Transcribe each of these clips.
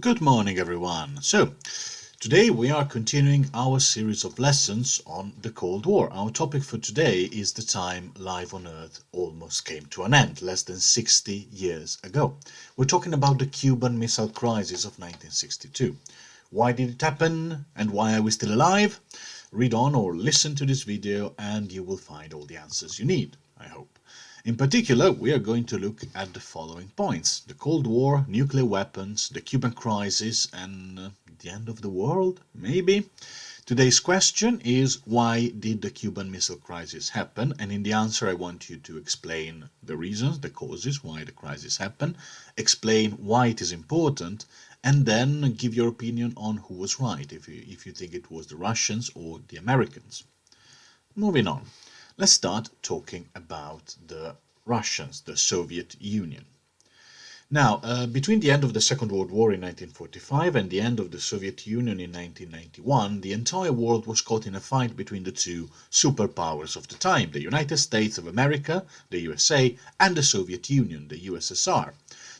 Good morning, everyone. Today we are continuing our series of lessons on the Cold War. Our topic for today is the time life on Earth almost came to an end, less than 60 years ago. We're talking about the Cuban Missile Crisis of 1962. Why did it happen and why are we still alive? Read on or listen to this video and you will find all the answers you need, I hope. In particular, we are going to look at the following points: the Cold War, nuclear weapons, the Cuban crisis, and the end of the world, maybe? Today's question is, why did the Cuban Missile Crisis happen? And in the answer, I want you to explain the reasons, the causes, why the crisis happened, explain why it is important, and then give your opinion on who was right, if you think it was the Russians or the Americans. Moving on. Let's start talking about the Russians, the Soviet Union. Now, between the end of the Second World War in 1945 and the end of the Soviet Union in 1991, the entire world was caught in a fight between the two superpowers of the time, the United States of America, the USA, and the Soviet Union, the USSR.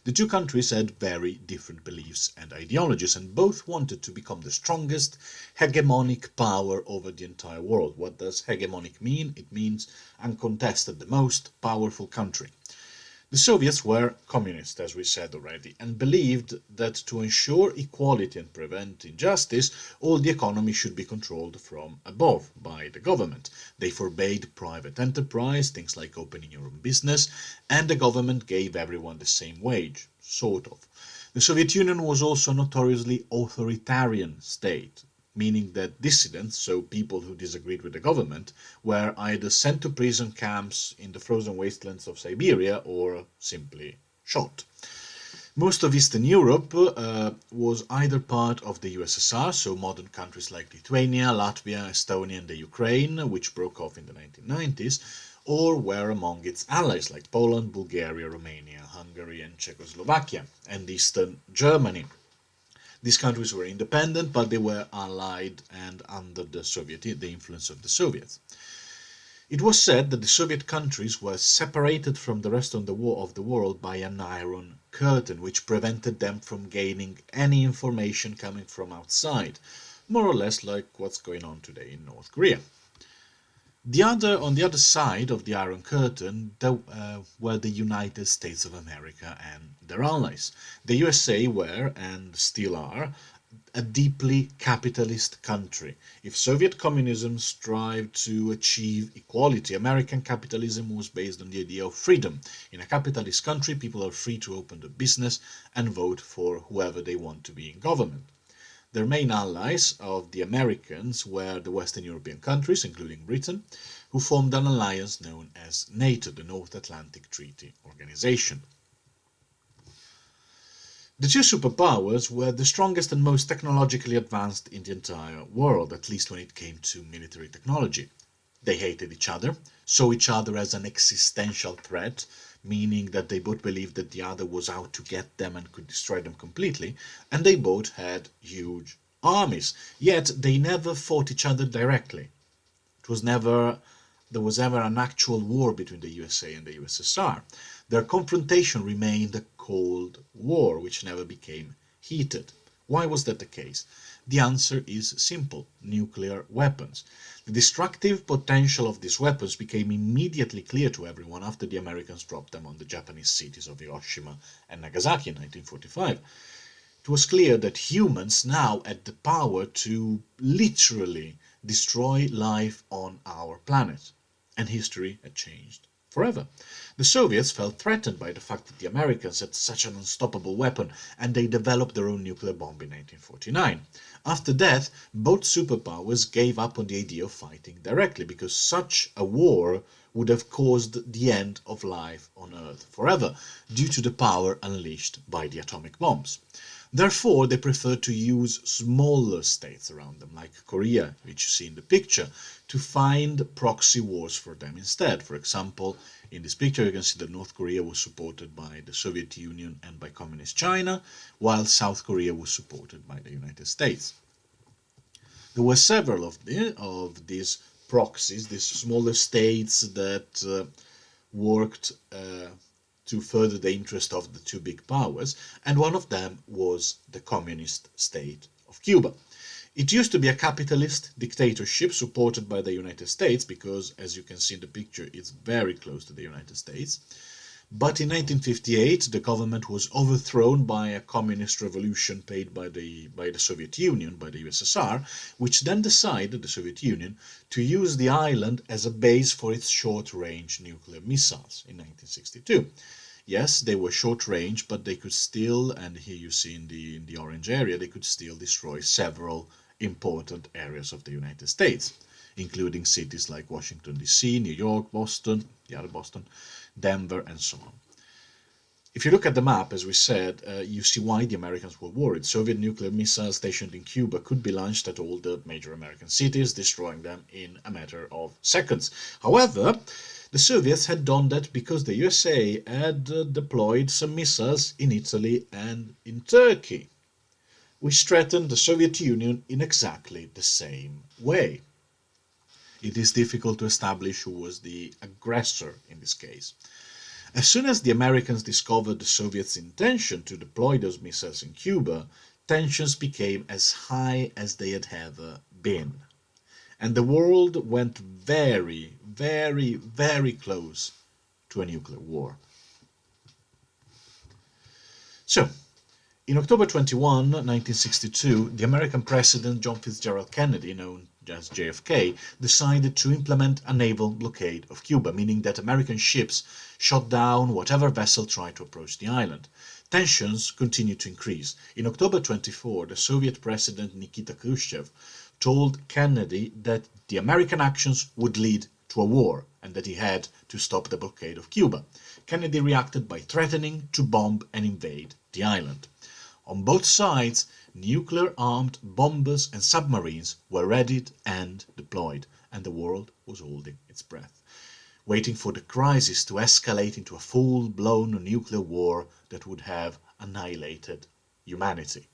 The two countries had very different beliefs and ideologies, and both wanted to become the strongest hegemonic power over the entire world. What does hegemonic mean? It means uncontested, the most powerful country. The Soviets were communist, as we said already, and believed that to ensure equality and prevent injustice, all the economy should be controlled from above by the government. They forbade private enterprise, things like opening your own business, and the government gave everyone the same wage, sort of. The Soviet Union was also a notoriously authoritarian state, meaning that dissidents, so people who disagreed with the government, were either sent to prison camps in the frozen wastelands of Siberia or simply shot. Most of Eastern Europe was either part of the USSR, so modern countries like Lithuania, Latvia, Estonia, and the Ukraine, which broke off in the 1990s, or were among its allies like Poland, Bulgaria, Romania, Hungary, and Czechoslovakia, and Eastern Germany. These countries were independent, but they were allied and under the influence of the Soviets. It was said that the Soviet countries were separated from the rest of the world by an iron curtain, which prevented them from gaining any information coming from outside, more or less like what's going on today in North Korea. On the other side of the Iron Curtain, there were the United States of America and their allies. The USA were, and still are, a deeply capitalist country. If Soviet communism strived to achieve equality, American capitalism was based on the idea of freedom. In a capitalist country, people are free to open a business and vote for whoever they want to be in government. Their main allies of the Americans were the Western European countries, including Britain, who formed an alliance known as NATO, the North Atlantic Treaty Organization. The two superpowers were the strongest and most technologically advanced in the entire world, at least when it came to military technology. They hated each other, saw each other as an existential threat, meaning that they both believed that the other was out to get them and could destroy them completely, and they both had huge armies. Yet they never fought each other directly. There was ever an actual war between the USA and the USSR. Their confrontation remained a Cold War, which never became heated. Why was that the case? The answer is simple: nuclear weapons. The destructive potential of these weapons became immediately clear to everyone after the Americans dropped them on the Japanese cities of Hiroshima and Nagasaki in 1945. It was clear that humans now had the power to literally destroy life on our planet, and history had changed forever. The Soviets felt threatened by the fact that the Americans had such an unstoppable weapon, and they developed their own nuclear bomb in 1949. After that, both superpowers gave up on the idea of fighting directly, because such a war would have caused the end of life on Earth forever, due to the power unleashed by the atomic bombs. Therefore, they preferred to use smaller states around them, like Korea, which you see in the picture, to find proxy wars for them instead. For example, in this picture you can see that North Korea was supported by the Soviet Union and by Communist China, while South Korea was supported by the United States. There were several of these proxies, these smaller states that worked to further the interest of the two big powers, and one of them was the communist state of Cuba. It used to be a capitalist dictatorship supported by the United States because, as you can see in the picture, it's very close to the United States. But in 1958, the government was overthrown by a communist revolution paid by the Soviet Union, by the USSR, which then decided, the Soviet Union, to use the island as a base for its short-range nuclear missiles in 1962. Yes, they were short-range, but they could still, and here you see in the orange area, they could still destroy several important areas of the United States, including cities like Washington, D.C., New York, Boston, the other Boston, Denver, and so on. If you look at the map, as we said, you see why the Americans were worried. Soviet nuclear missiles stationed in Cuba could be launched at all the major American cities, destroying them in a matter of seconds. However, the Soviets had done that because the USA had deployed some missiles in Italy and in Turkey, which threatened the Soviet Union in exactly the same way. It is difficult to establish who was the aggressor in this case. As soon as the Americans discovered the Soviets' intention to deploy those missiles in Cuba, tensions became as high as they had ever been. And the world went very, very, very close to a nuclear war. So, in October 21, 1962, the American President John Fitzgerald Kennedy, known as JFK, decided to implement a naval blockade of Cuba, meaning that American ships shot down whatever vessel tried to approach the island. Tensions continued to increase. In October 24, the Soviet President Nikita Khrushchev told Kennedy that the American actions would lead to a war and that he had to stop the blockade of Cuba. Kennedy reacted by threatening to bomb and invade the island. On both sides, nuclear-armed bombers and submarines were readied and deployed, and the world was holding its breath, waiting for the crisis to escalate into a full-blown nuclear war that would have annihilated humanity.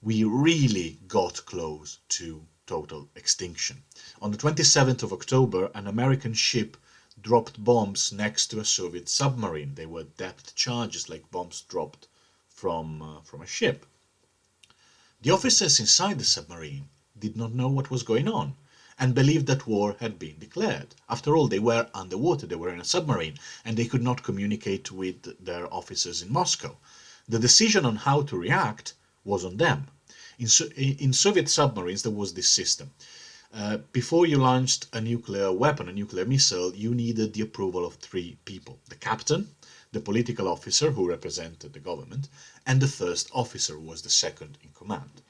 We really got close to total extinction. On the 27th of October, an American ship dropped bombs next to a Soviet submarine. They were depth charges, like bombs dropped from a ship. The officers inside the submarine did not know what was going on and believed that war had been declared. After all, they were underwater, they were in a submarine, and they could not communicate with their officers in Moscow. The decision on how to react was on them. In Soviet submarines, there was this system. Before you launched a nuclear weapon, a nuclear missile, you needed the approval of three people: the captain, the political officer who represented the government, and the first officer who was the second in command.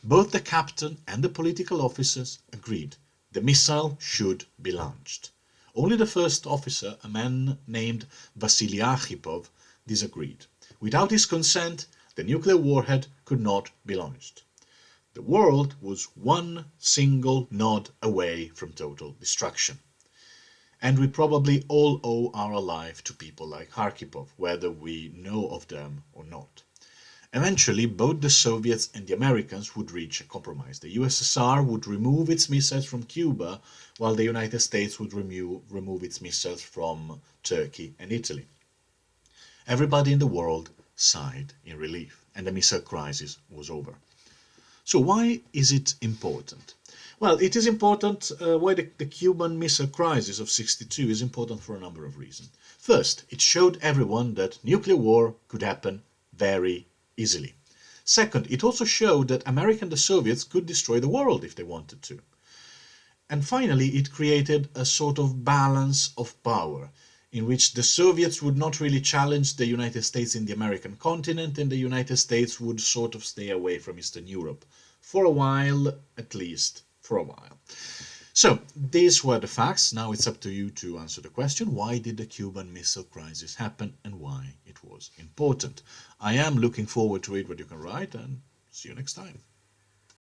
Both the captain and the political officers agreed the missile should be launched. Only the first officer, a man named Vasily Arkhipov, disagreed. Without his consent, the nuclear warhead could not be launched. The world was one single nod away from total destruction. And we probably all owe our life to people like Arkhipov, whether we know of them or not. Eventually, both the Soviets and the Americans would reach a compromise. The USSR would remove its missiles from Cuba, while the United States would remove its missiles from Turkey and Italy. Everybody in the world sighed in relief, and the missile crisis was over. So why is it important? Well, it is important, why the Cuban Missile Crisis of '62 is important for a number of reasons. First, it showed everyone that nuclear war could happen very easily. Second, it also showed that America and the Soviets could destroy the world if they wanted to. And finally, it created a sort of balance of power, in which the Soviets would not really challenge the United States in the American continent, and the United States would sort of stay away from Eastern Europe. For a while, at least. For a while. So, these were the facts. Now it's up to you to answer the question: why did the Cuban Missile Crisis happen and why it was important? I am looking forward to read what you can write, and see you next time.